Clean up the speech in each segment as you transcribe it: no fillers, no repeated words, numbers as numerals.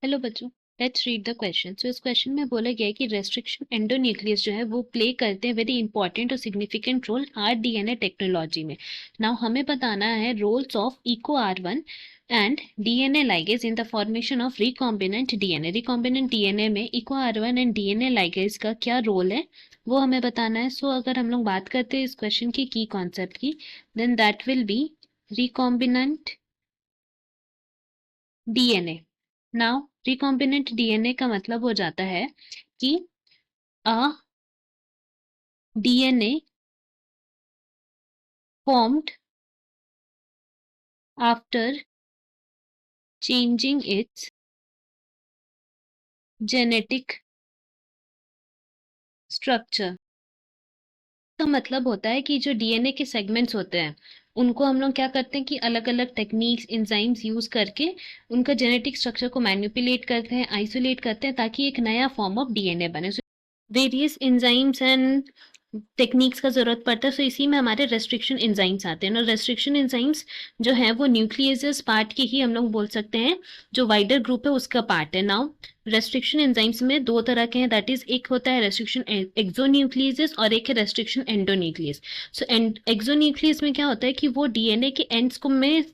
Hello बच्चों, let's read the question. सो इस question में बोला गया है कि रेस्ट्रिक्शन एंडोन्यूक्लियस जो है वो प्ले करते हैं वेरी इंपॉर्टेंट और सिग्निफिकेंट रोल आरडीएनए टेक्नोलॉजी में। नाउ हमें बताना है roles of Eco R one and DNA ligase in the formation of recombinant DNA. Recombinant DNA में Eco R one and DNA ligase का क्या रोल है वो हमें बताना है। सो अगर हम लोग बात करते हैं इस क्वेश्चन की की कॉन्सेप्ट की, then that will be recombinant DNA. Now recombinant DNA का मतलब हो जाता है कि a DNA formed after changing its genetic structure. का मतलब होता है कि जो डीएनए के सेगमेंट्स होते हैं उनको हम लोग क्या करते हैं कि अलग अलग टेक्निक्स एंजाइम्स यूज करके उनका जेनेटिक स्ट्रक्चर को मैनिपुलेट करते हैं, आइसोलेट करते हैं ताकि एक नया फॉर्म ऑफ डीएनए बने। वेरियस एंजाइम्स एंड टेक्निक्स का जरूरत पड़ता है। सो इसी में हमारे रेस्ट्रिक्शन एंजाइम्स आते हैं। और रेस्ट्रिक्शन एंजाइम्स जो है वो न्यूक्लियस पार्ट के ही हम लोग बोल सकते हैं, जो वाइडर ग्रुप है उसका पार्ट है। नाउ रेस्ट्रिक्शन एंजाइम्स में दो तरह के हैं, दैट इज एक होता है रेस्ट्रिक्शन एक्सोन्यूक्लियस और एक है रेस्ट्रिक्शन एंडोन्यूक्लियस। सो एक्सोन्यूक्लियस में क्या होता है कि वो डीएनए के एंड्स को में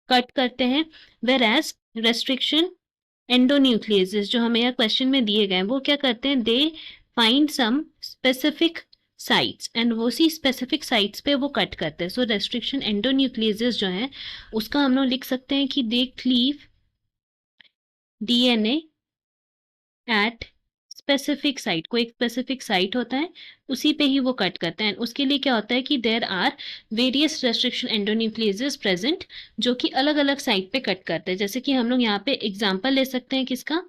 कट करते हैं, वेर एज रेस्ट्रिक्शन एंडोन्यूक्लियस जो हमें यहाँ क्वेश्चन में दिए गए हैं वो क्या करते हैं, they find some specific sites and वो सी स्पेसिफिक साइट्स पे वो कट करते हैं। सो रेस्ट्रिक्शन एंडोन्यूक्लियस जो है उसका हम लोग लिख सकते हैं कि they cleave DNA at specific site. को एक स्पेसिफिक साइट होता है उसी पे ही वो कट करते हैं। उसके लिए क्या होता है कि there are various restriction endonucleases present जो कि अलग अलग साइट पे कट करते हैं। जैसे कि हम लोग यहाँ पे एग्जाम्पल ले सकते हैं किसका,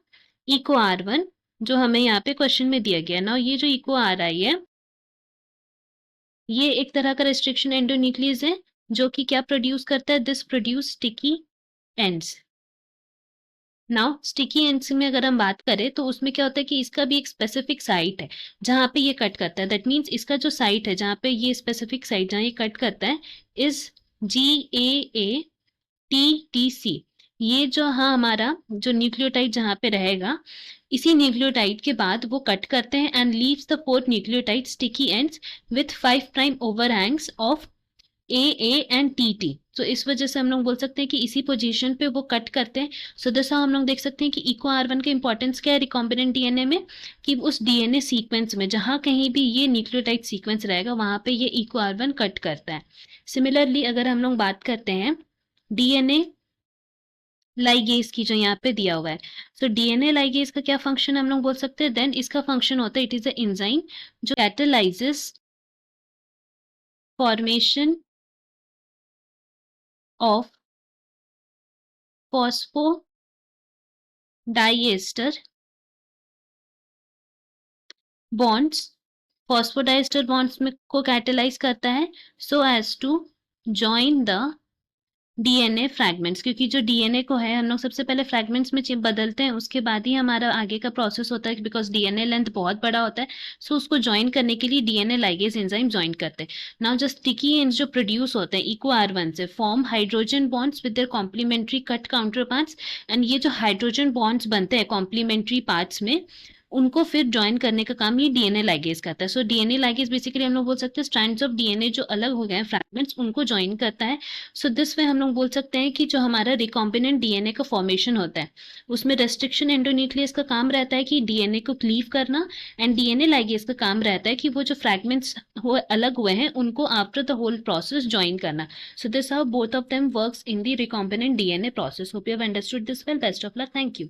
इको आर1 जो हमें यहाँ पे क्वेश्चन में दिया गया ना। ये जो इको आर आई है ये एक तरह का रेस्ट्रिक्शन एंडोन्यूक्लियस है जो कि क्या प्रोड्यूस करता है, this produce sticky ends. Now sticky ends में अगर हम बात करें तो उसमें क्या होता है कि इसका भी एक स्पेसिफिक साइट है जहां पे ये कट करता है। दैट मीन्स इसका जो साइट है जहां पे ये स्पेसिफिक साइट जहां ये कट करता है इज GAATTC। ये जो हाँ हमारा जो न्यूक्लियोटाइड जहां पे रहेगा इसी न्यूक्लियोटाइड के बाद वो कट करते हैं and leaves the fourth nucleotide sticky ends with 5' overhangs of and T. तो इस वजह से हम लोग बोल सकते हैं कि इसी पोजीशन पे वो कट करते हैं। सो दिस हम लोग देख सकते हैं कि इको आर1 का इंपॉर्टेंस क्या है रिकॉम्बिनेंट डीएनए में, कि उस डीएनए सीक्वेंस में जहां कहीं भी ये न्यूक्लियोटाइड सीक्वेंस रहेगा वहां पे ये इको आर1 कट करता है। सिमिलरली अगर हम लोग बात करते हैं डीएनए लाइगेज की जो यहाँ पे दिया हुआ है, सो डीएनए लाइगेज का क्या फंक्शन हम लोग बोल सकते हैं, देन इसका फंक्शन होता है इट इज अ एंजाइम जो catalyses formation of phosphodiester bonds. Phosphodiester bonds में को कैटेलाइज करता है so as to join the DNA fragments. क्योंकि जो डीएनए को है हम लोग सबसे पहले फ्रैगमेंट्स में बदलते हैं, उसके बाद ही हमारा आगे का प्रोसेस होता है बिकॉज डीएनए लेंथ बहुत बड़ा होता है। सो उसको ज्वाइन करने के लिए डीएनए लाइगेज एंजाइम ज्वाइन करते हैं। नाउ जो स्टिकी एंड्स जो प्रोड्यूस होते हैं इको आर1 से form hydrogen bonds with their complementary cut counter parts. And ये जो हाइड्रोजन बॉन्ड्स बनते हैं कॉम्प्लीमेंट्री पार्ट्स में उनको फिर ज्वाइन करने का काम ये डीएनए लाइगेज करता है। सो डीएनए लाइगेज बेसिकली हम लोग बोल सकते हैं स्ट्रैंड्स ऑफ डीएनए जो अलग हो गए हैं फ्रैगमेंट्स उनको ज्वाइन करता है। सो दिस वे हम लोग बोल सकते हैं कि जो हमारा रिकॉम्बिनेंट डीएनए का फॉर्मेशन होता है उसमें रेस्ट्रिक्शन एंडोन्यूक्लियस का काम रहता है कि डीएनए को क्लीव करना, एंड डीएनए लाइगेज का काम रहता है कि वो जो फ्रैगमेंट्स हुए अलग हुए हैं उनको after the whole process join करना। So this how both of them works in the recombinant DNA process. Hope you have understood this well. Best of luck. Thank you.